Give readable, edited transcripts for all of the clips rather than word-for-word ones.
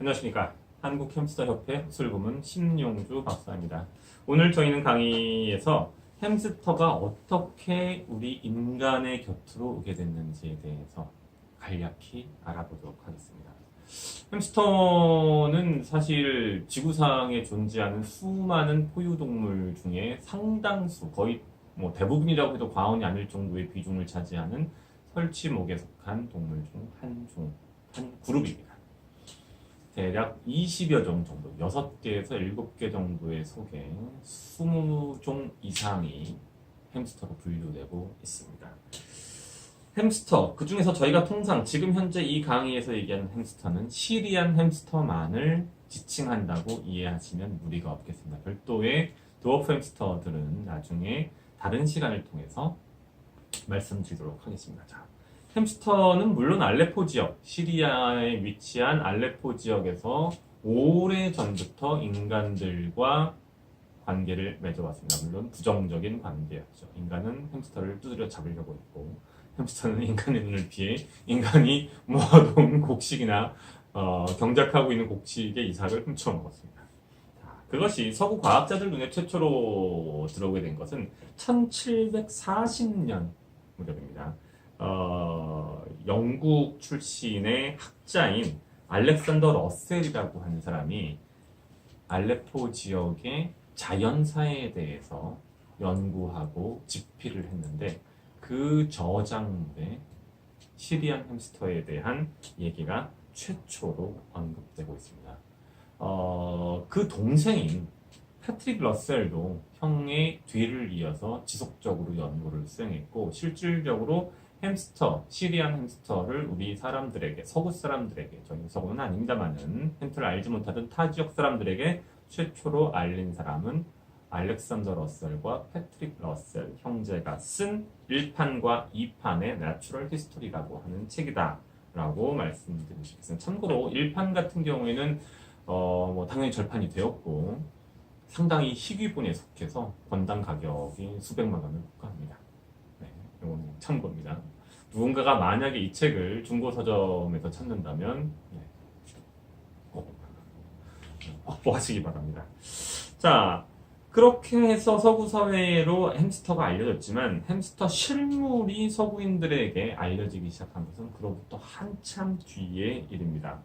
안녕하십니까. 한국햄스터협회 흑술부문 신용주 박사입니다. 오늘 저희는 강의에서 햄스터가 어떻게 우리 인간의 곁으로 오게 됐는지에 대해서 간략히 알아보도록 하겠습니다. 햄스터는 사실 지구상에 존재하는 수많은 포유동물 중에 상당수, 거의 대부분이라고 해도 과언이 아닐 정도의 비중을 차지하는 설치목에 속한 동물 중 한 그룹입니다. 대략 20여 종 정도, 6개에서 7개 정도의 속에 20종 이상이 햄스터로 분류되고 있습니다. 햄스터, 그 중에서 저희가 통상 지금 현재 이 강의에서 얘기하는 햄스터는 시리안 햄스터만을 지칭한다고 이해하시면 무리가 없겠습니다. 별도의 드워프 햄스터들은 나중에 다른 시간을 통해서 말씀드리도록 하겠습니다. 자, 햄스터는 물론 알레포 지역, 시리아에 위치한 알레포 지역에서 오래전부터 인간들과 관계를 맺어왔습니다. 물론 부정적인 관계였죠. 인간은 햄스터를 두드려 잡으려고 했고, 햄스터는 인간의 눈을 피해 인간이 모아놓은 곡식이나 경작하고 있는 곡식의 이삭을 훔쳐먹었습니다. 그것이 서구 과학자들 눈에 최초로 들어오게 된 것은 1740년 무렵입니다. 영국 출신의 학자인 알렉산더 러셀이라고 하는 사람이 알레포 지역의 자연사에 대해서 연구하고 집필을 했는데 그 저작물에 시리안 햄스터에 대한 얘기가 최초로 언급되고 있습니다. 그 동생인 패트릭 러셀도 형의 뒤를 이어서 지속적으로 연구를 수행했고 실질적으로 햄스터, 시리안 햄스터를 우리 사람들에게, 서구 사람들에게, 저희 서구는 아닙니다만은 햄스터를 알지 못하던 타 지역 사람들에게 최초로 알린 사람은 알렉산더 러셀과 패트릭 러셀 형제가 쓴 1판과 2판의 내추럴 히스토리라고 하는 책이다 라고 말씀드리겠습니다. 참고로 1판 같은 경우에는 당연히 절판이 되었고 상당히 희귀본에 속해서 권당 가격이 수백만 원을 국가합니다. 네, 이건 참고입니다. 누군가가 만약에 이 책을 중고 서점에서 찾는다면 확보하시기 바랍니다. 자, 그렇게 해서 서구 사회로 햄스터가 알려졌지만 햄스터 실물이 서구인들에게 알려지기 시작한 것은 그로부터 한참 뒤의 일입니다.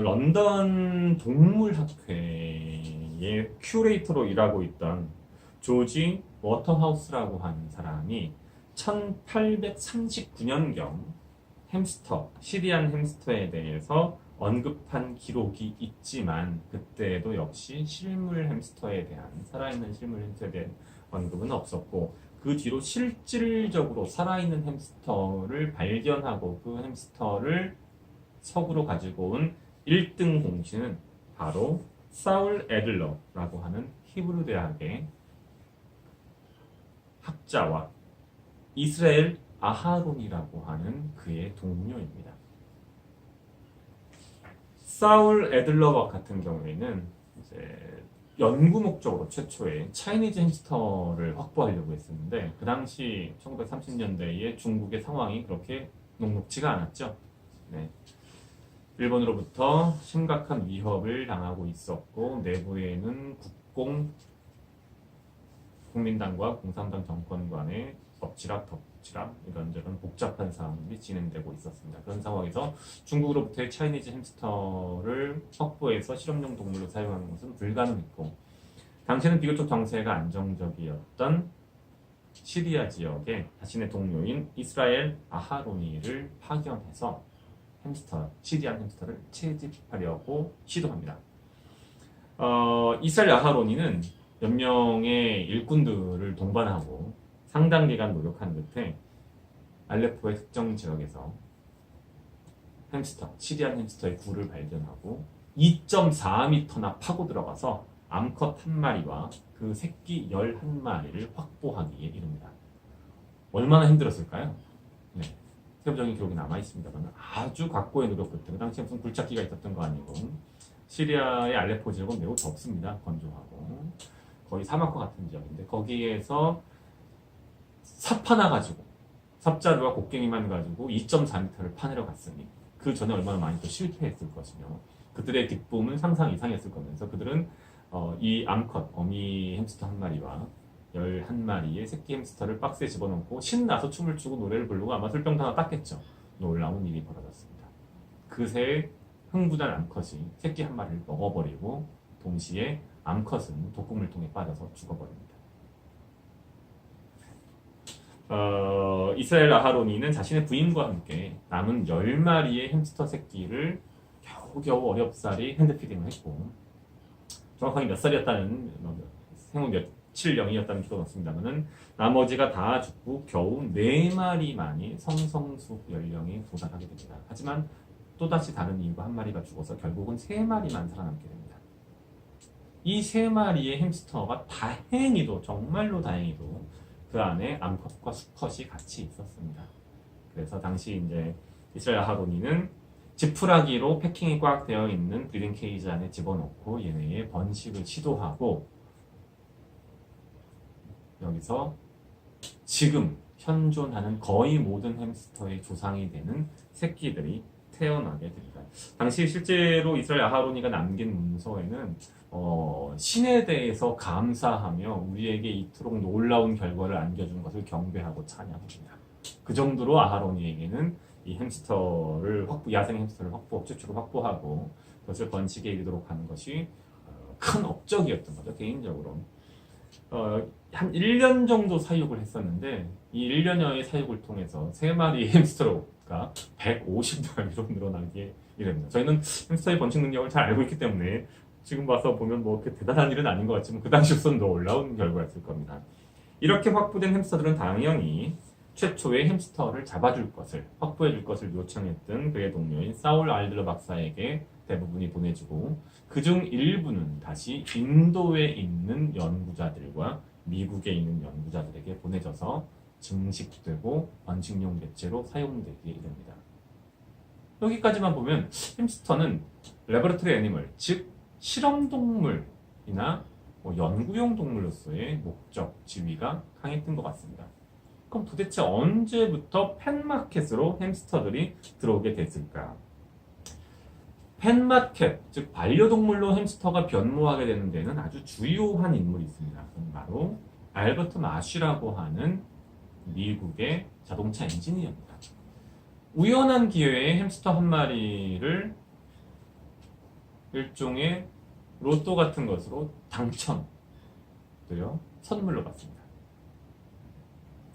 런던 동물학회의 큐레이터로 일하고 있던 조지 워터하우스라고 하는 사람이 1839년경 햄스터, 시리안 햄스터에 대해서 언급한 기록이 있지만 그때에도 역시 실물 햄스터에 대한, 살아있는 실물 햄스터에 대한 언급은 없었고 그 뒤로 실질적으로 살아있는 햄스터를 발견하고 그 햄스터를 서구로 가지고 온 1등 공신은 바로 사울 애들러라고 하는 히브리 대학의 학자와 이스라엘 아하론이라고 하는 그의 동료입니다. 사울 애들러 같은 경우에는 이제 연구 목적으로 최초의 차이니즈 햄스터를 확보하려고 했었는데 그 당시 1930년대의 중국의 상황이 그렇게 녹록지가 않았죠. 네. 일본으로부터 심각한 위협을 당하고 있었고 내부에는 국민당과 공산당 정권 간의 엎치락 이런저런 복잡한 상황이 진행되고 있었습니다. 그런 상황에서 중국으로부터의 차이니즈 햄스터를 확보해서 실험용 동물로 사용하는 것은 불가능했고 당시에는 비교적 정세가 안정적이었던 시리아 지역에 자신의 동료인 이스라엘 아하로니를 파견해서 시리안 햄스터를 채집하려고 시도합니다. 이스라엘 아하로니는 몇 명의 일꾼들을 동반하고 상당 기간 노력한 끝에 알레포의 특정 지역에서 시리안 햄스터의 굴을 발견하고 2.4m나 파고 들어가서 암컷 한 마리와 그 새끼 11마리를 확보하기에 이릅니다. 얼마나 힘들었을까요? 네. 세부적인 기록이 남아있습니다만 아주 각고의 노력 끝에 그 당시에 무슨 굴착기가 있었던 거 아니고 시리아의 알레포 지역은 매우 덥습니다. 건조하고 거의 사막과 같은 지역인데 거기에서 삽 하나 가지고 삽자루와 곡괭이만 가지고 2.4m를 파내려 갔으니 그 전에 얼마나 많이 또 실패했을 것이며 그들의 기쁨은 상상 이상이었을 거면서 그들은 이 암컷 어미 햄스터 한 마리와 11마리의 새끼 햄스터를 박스에 집어넣고 신나서 춤을 추고 노래를 부르고 아마 술병도 하나 땄겠죠. 놀라운 일이 벌어졌습니다. 그새 흥분한 암컷이 새끼 한 마리를 먹어버리고 동시에 암컷은 독극물통에 빠져서 죽어버립니다. 이스라엘 아하로니는 자신의 부인과 함께 남은 10마리의 햄스터 새끼를 겨우겨우 어렵사리 핸드피딩을 했고 정확하게 몇 살이었다는 생후 며칠령이었다는 기록은 없습니다만은 나머지가 다 죽고 겨우 4마리만이 성성숙 연령에 도달하게 됩니다. 하지만 또다시 다른 이유가 한 마리가 죽어서 결국은 3마리만 살아남게 됩니다. 이 3마리의 햄스터가 다행히도 정말로 다행히도 그 안에 암컷과 수컷이 같이 있었습니다. 그래서 당시 이제 이스라엘 아하로니는 지푸라기로 패킹이 꽉 되어 있는 브리딩 케이지 안에 집어넣고 얘네의 번식을 시도하고 여기서 지금 현존하는 거의 모든 햄스터의 조상이 되는 새끼들이 태어나게 됩니다. 당시 실제로 이스라엘 아하로니가 남긴 문서에는 신에 대해서 감사하며 우리에게 이토록 놀라운 결과를 안겨준 것을 경배하고 찬양합니다. 그 정도로 아하로니에게는 이 햄스터를 야생 햄스터를 최초로 확보하고 그것을 번식에 이르도록 하는 것이 큰 업적이었던 거죠. 개인적으로 한 1년 정도 사육을 했었는데 이 1년여의 사육을 통해서 3마리의 햄스터가 150마리로 늘어나게 이릅니다. 저희는 햄스터의 번식 능력을 잘 알고 있기 때문에 지금 봐서 보면 뭐 그렇게 대단한 일은 아닌 것 같지만 그 당시로서는 놀라운 결과였을 겁니다. 이렇게 확보된 햄스터들은 당연히 최초의 햄스터를 잡아줄 것을 확보해줄 것을 요청했던 그의 동료인 사울 알들러 박사에게 대부분이 보내주고 그중 일부는 다시 인도에 있는 연구자들과 미국에 있는 연구자들에게 보내져서 증식되고 번식용 개체로 사용되기에 이릅니다. 여기까지만 보면 햄스터는 레버러터리 애니멀, 즉 실험동물이나 연구용 동물로서의 목적, 지위가 강했던 것 같습니다. 그럼 도대체 언제부터 펫마켓으로 햄스터들이 들어오게 됐을까? 펫마켓, 즉 반려동물로 햄스터가 변모하게 되는 데는 아주 주요한 인물이 있습니다. 바로 알버트 마쉬라고 하는 미국의 자동차 엔지니어입니다. 우연한 기회에 햄스터 한 마리를 일종의 로또 같은 것으로 당첨되어 선물로 받습니다.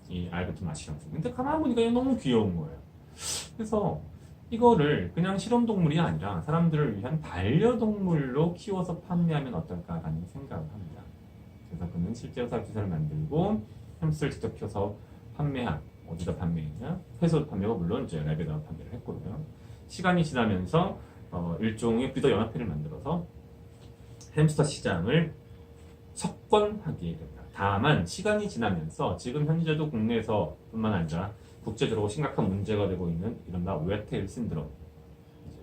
이 알버트 마쉬 형사. 근데 가만히 보니까 너무 귀여운 거예요. 그래서 이거를 그냥 실험동물이 아니라 사람들을 위한 반려동물로 키워서 판매하면 어떨까라는 생각을 합니다. 그래서 그는 실제로 사육시설을 만들고 햄스터를 직접 키워서 어디다 판매했냐? 회사 판매가 물론 이제 랩에다가 판매를 했거든요. 시간이 지나면서 일종의 브리더 연합회를 만들어서 햄스터 시장을 석권하게 됩니다. 다만 시간이 지나면서 지금 현재도 국내에서 뿐만 아니라 국제적으로 심각한 문제가 되고 있는 이른바 웨테일 신드롬, 이제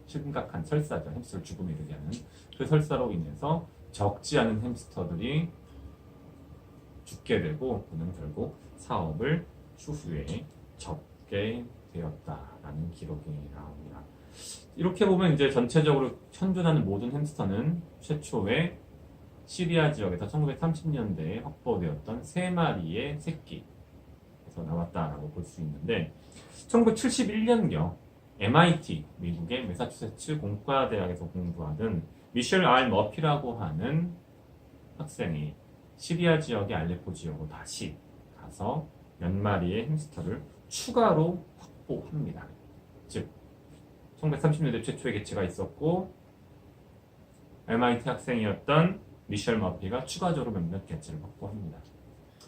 심각한 설사죠. 햄스터를 죽음에 이르게 하는 그 설사로 인해서 적지 않은 햄스터들이 죽게 되고 그는 결국 사업을 추후에 접게 되었다라는 기록이 나옵니다. 이렇게 보면 이제 전체적으로 현존하는 모든 햄스터는 최초의 시리아 지역에서 1930년대에 확보되었던 3마리의 새끼에서 나왔다라고 볼 수 있는데 1971년경 MIT, 미국의 매사추세츠 공과대학에서 공부하던 미셸 R. 머피라고 하는 학생이 시리아 지역의 알레포 지역으로 다시 가서 몇 마리의 햄스터를 추가로 확보합니다. 즉 1930년대 최초의 개체가 있었고 MIT 학생이었던 미셸 머피가 추가적으로 몇몇 개체를 확보합니다.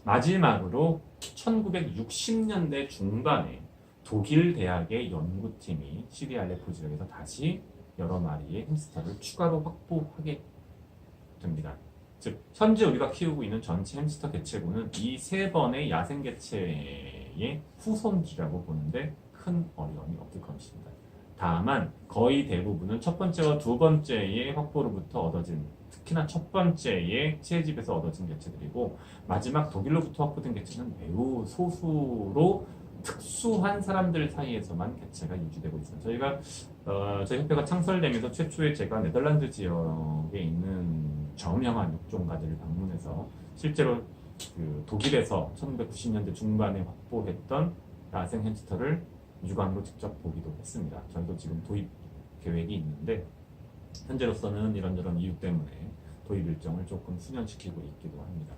마지막으로 1960년대 중반에 독일 대학의 연구팀이 시리아 알레포 지역에서 다시 여러 마리의 햄스터를 추가로 확보하게 됩니다. 즉 현재 우리가 키우고 있는 전체 햄스터 개체군은 이 3번의 야생 개체의 후손지라고 보는데 큰 어려움이 없을 것입니다. 다만 거의 대부분은 첫 번째와 두 번째의 확보로부터 얻어진, 특히나 첫 번째의 시해집에서 얻어진 개체들이고 마지막 독일로부터 확보된 개체는 매우 소수로 특수한 사람들 사이에서만 개체가 유지되고 있습니다. 저희 협회가 창설되면서 최초에 제가 네덜란드 지역에 있는 저명한 육종가들을 방문해서 실제로 그 독일에서 1990년대 중반에 확보했던 야생 햄스터를 육안으로 직접 보기도 했습니다. 저희도 지금 도입 계획이 있는데 현재로서는 이런저런 이유 때문에 도입 일정을 조금 수년시키고 있기도 합니다.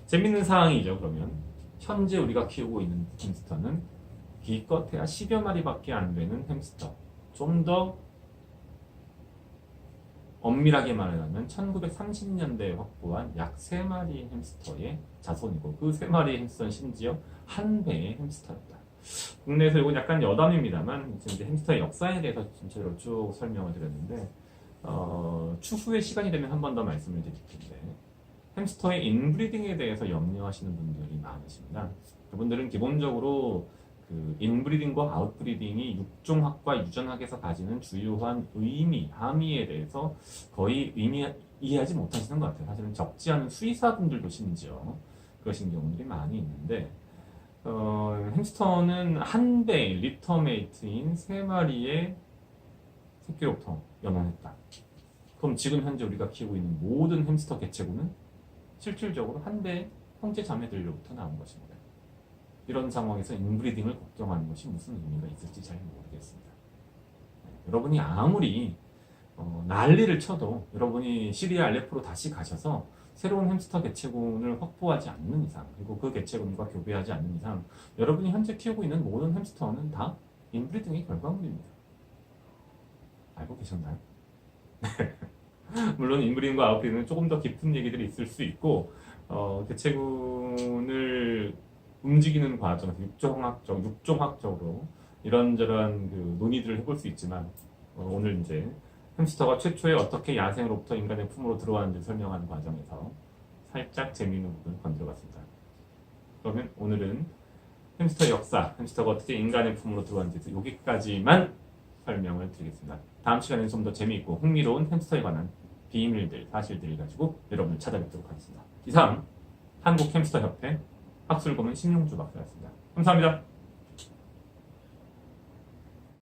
재밌는 사항이죠. 그러면 현재 우리가 키우고 있는 햄스터는 기껏해야 10여 마리밖에 안 되는 햄스터. 좀 더 엄밀하게 말하면 1930년대에 확보한 약 3마리 햄스터의 자손이고 그 3마리 햄스터는 심지어 한 배의 햄스터였다. 국내에서 이건 약간 여담입니다만 이제 햄스터의 역사에 대해서 전체로 쭉 설명을 드렸는데 추후에 시간이 되면 한 번 더 말씀을 드릴 텐데 햄스터의 인브리딩에 대해서 염려하시는 분들이 많으십니다. 그분들은 기본적으로 그 인브리딩과 아웃브리딩이 육종학과 유전학에서 가지는 주요한 의미, 함의에 대해서 거의 이해하지 못하시는 것 같아요. 사실은 적지 않은 수의사분들도 심지어 그러신 경우들이 많이 있는데 햄스터는 한 배 리터메이트인 3마리의 새끼로부터 연원했다. 그럼 지금 현재 우리가 키우고 있는 모든 햄스터 개체군은 실질적으로 한 배의 형제 자매들로부터 나온 것입니다. 이런 상황에서 인브리딩을 걱정하는 것이 무슨 의미가 있을지 잘 모르겠습니다. 여러분이 아무리 난리를 쳐도 여러분이 시리아 알레포로 다시 가셔서 새로운 햄스터 개체군을 확보하지 않는 이상 그리고 그 개체군과 교배하지 않는 이상 여러분이 현재 키우고 있는 모든 햄스터는 다 인브리딩의 결과물입니다. 알고 계셨나요? 물론 인브리딩과 아웃브리딩은 조금 더 깊은 얘기들이 있을 수 있고 개체군을 움직이는 과정에서 육종학적으로 이런저런 그 논의들을 해볼 수 있지만 오늘 이제 햄스터가 최초에 어떻게 야생으로부터 인간의 품으로 들어왔는지 설명하는 과정에서 살짝 재미있는 부분을 건드려봤습니다. 그러면 오늘은 햄스터 역사, 햄스터가 어떻게 인간의 품으로 들어왔는지 여기까지만 설명을 드리겠습니다. 다음 시간에는 좀 더 재미있고 흥미로운 햄스터에 관한 비밀들, 사실들을 가지고 여러분을 찾아뵙도록 하겠습니다. 이상 한국햄스터협회 학술고문 신용주 박사였습니다. 감사합니다.